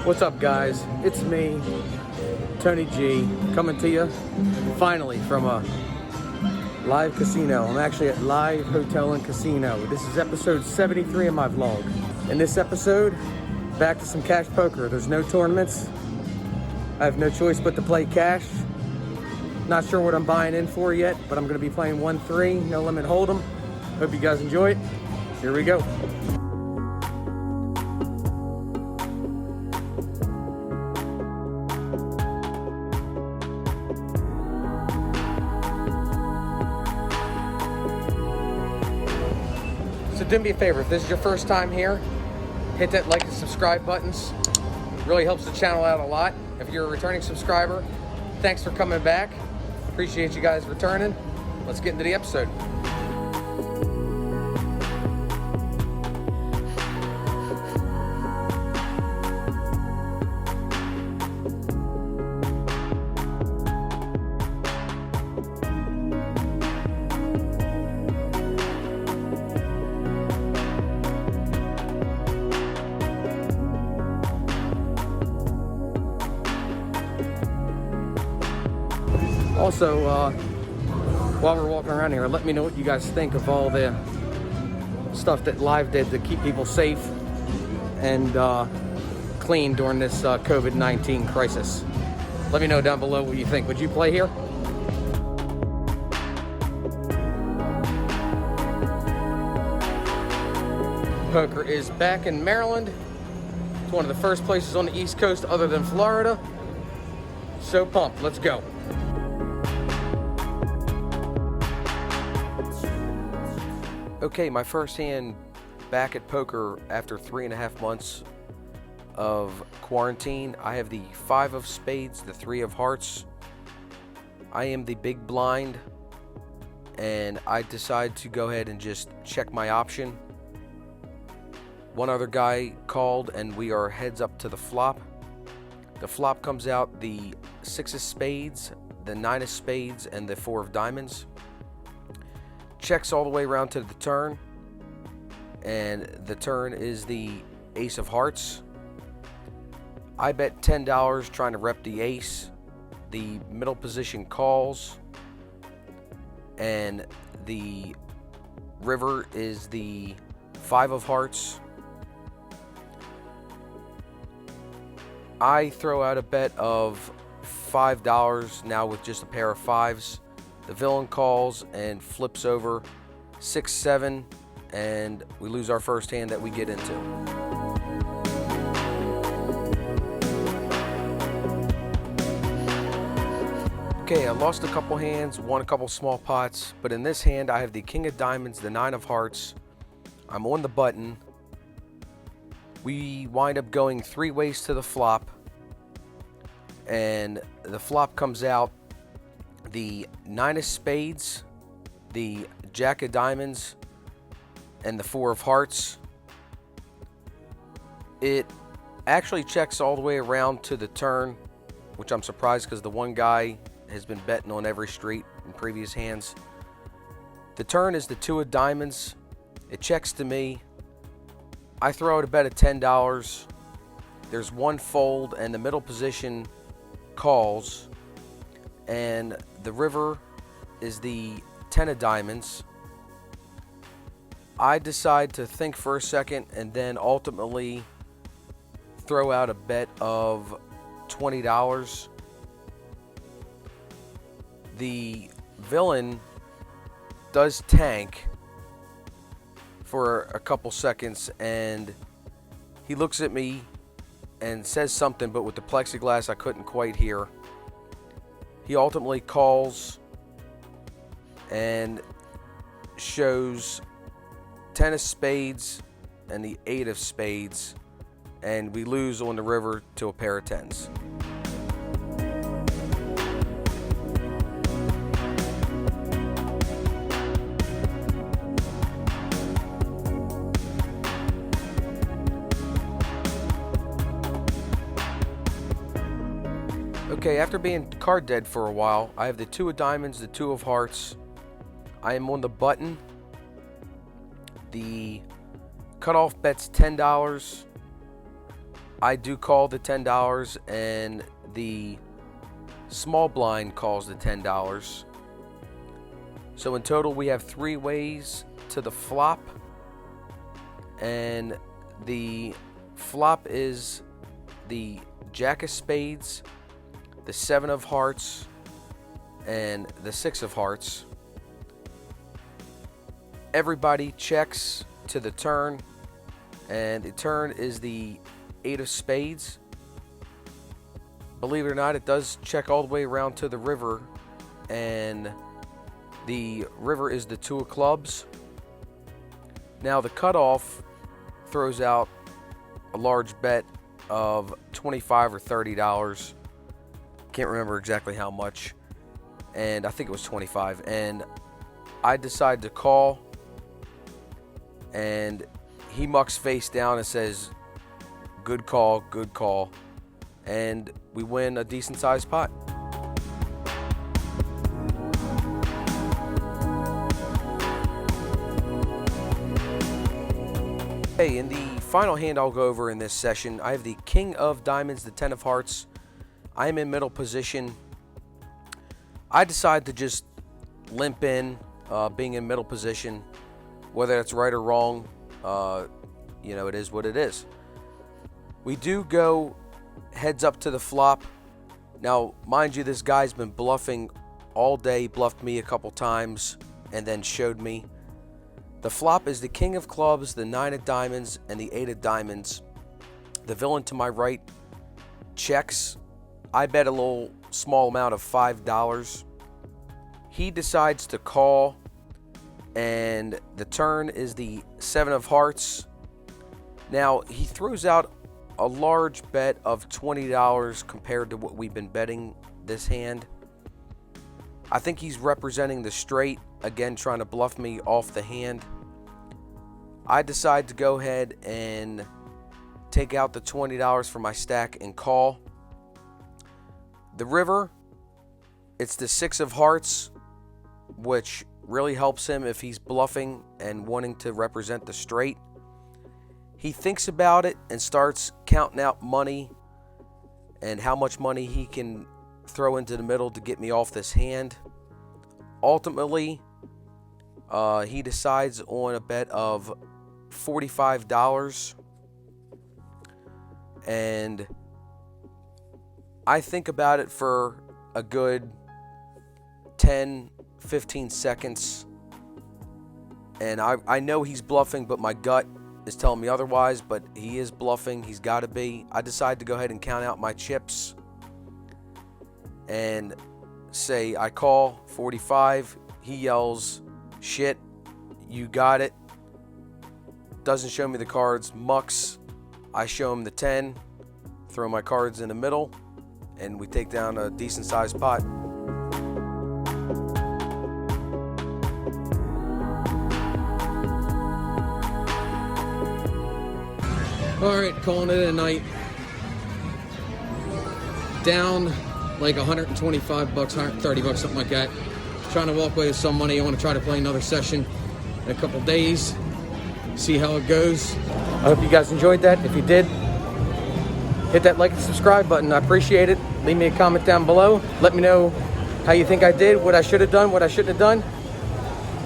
What's up, guys? It's me, Tony G, coming to you finally from a live casino. I'm actually at Live Hotel and Casino. This is episode 73 of my vlog. In this episode, back to some cash poker. There's no tournaments. I have no choice but to play cash. Not sure what I'm buying in for yet, but I'm going to be playing 1-3, no limit hold'em. Hope you guys enjoy it. Here we go. So do me a favor, if this is your first time here, hit that like and subscribe buttons. It really helps the channel out a lot. If you're a returning subscriber, thanks for coming back. Appreciate you guys returning. Let's get into the episode. Also, while we're walking around here, let me know what you guys think of all the stuff that Live did to keep people safe and clean during this COVID-19 crisis. Let me know down below what you think. Would you play here? Poker is back in Maryland. It's one of the first places on the East Coast other than Florida. So pumped. Let's go. Okay, my first hand back at poker after 3.5 months of quarantine. I have the 5 of spades, the 3 of hearts. I am the big blind, and I decide to go ahead and just check my option. One other guy called, and we are heads up to the flop. The flop comes out the 6 of spades, the 9 of spades, and the 4 of diamonds. Checks all the way around to the turn, and the turn is the ace of hearts. I bet $10 trying to rep the ace. The middle position calls, and the river is the 5 of hearts. I throw out a bet of $5 now with just a pair of 5s. The villain calls and flips over 6-7, and we lose our first hand that we get into. Okay, I lost a couple hands, won a couple small pots, but in this hand I have the king of diamonds, the 9 of hearts. I'm on the button. We wind up going 3 ways to the flop, and the flop comes out the 9 of spades, the jack of diamonds, and the 4 of hearts. It actually checks all the way around to the turn, which I'm surprised because the one guy has been betting on every street in previous hands. The turn is the 2 of diamonds. It checks to me. I throw out a bet of $10. There's one fold, and the middle position calls, and the river is the 10 of diamonds. I decide to think for a second and then ultimately throw out a bet of $20. The villain does tank for a couple seconds, and he looks at me and says something, but with the plexiglass I couldn't quite hear. He ultimately calls and shows 10 of spades and the 8 of spades, and we lose on the river to a pair of 10s. Okay, after being card dead for a while, I have the 2 of diamonds, the 2 of hearts. I am on the button. The cutoff bet's $10. I do call the $10, and the small blind calls the $10. So in total, we have 3 ways to the flop, and the flop is the Jack of Spades, the 7 of Hearts, and the 6 of Hearts. Everybody checks to the turn, and the turn is the 8 of Spades. Believe it or not, it does check all the way around to the river, and the river is the 2 of Clubs. Now the cutoff throws out a large bet of $25 or $30. Can't remember exactly how much, and I think it was 25. And I decide to call, and he mucks face down and says, good call, and we win a decent sized pot. Okay, in the final hand I'll go over in this session, I have the King of Diamonds, the 10 of Hearts. I am in middle position. I decide to just limp in, being in middle position. Whether that's right or wrong, it is what it is. We do go heads up to the flop. Now, mind you, this guy's been bluffing all day, bluffed me a couple times, and then showed me. The flop is the King of Clubs, the 9 of Diamonds, and the 8 of Diamonds. The villain to my right checks. I bet a little small amount of $5. He decides to call, and the turn is the 7 of Hearts. Now, he throws out a large bet of $20 compared to what we've been betting this hand. I think he's representing the straight, again trying to bluff me off the hand. I decide to go ahead and take out the $20 from my stack and call. The river, it's the 6 of Hearts, which really helps him if he's bluffing and wanting to represent the straight. He thinks about it and starts counting out money and how much money he can throw into the middle to get me off this hand. Ultimately, he decides on a bet of $45, and I think about it for a good 10-15 seconds, and I know he's bluffing, but my gut is telling me otherwise, but he is bluffing. He's got to be. I decide to go ahead and count out my chips and say I call 45. He yells, shit, you got it. Doesn't show me the cards, mucks. I show him the 10, throw my cards in the middle, and we take down a decent sized pot. All right, calling it a night. Down like $125, $130, something like that. Trying to walk away with some money. I want to try to play another session in a couple days. See how it goes. I hope you guys enjoyed that. If you did, hit that like and subscribe button. I appreciate it. Leave me a comment down below. Let me know how you think I did, what I should have done, what I shouldn't have done.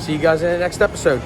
See you guys in the next episode.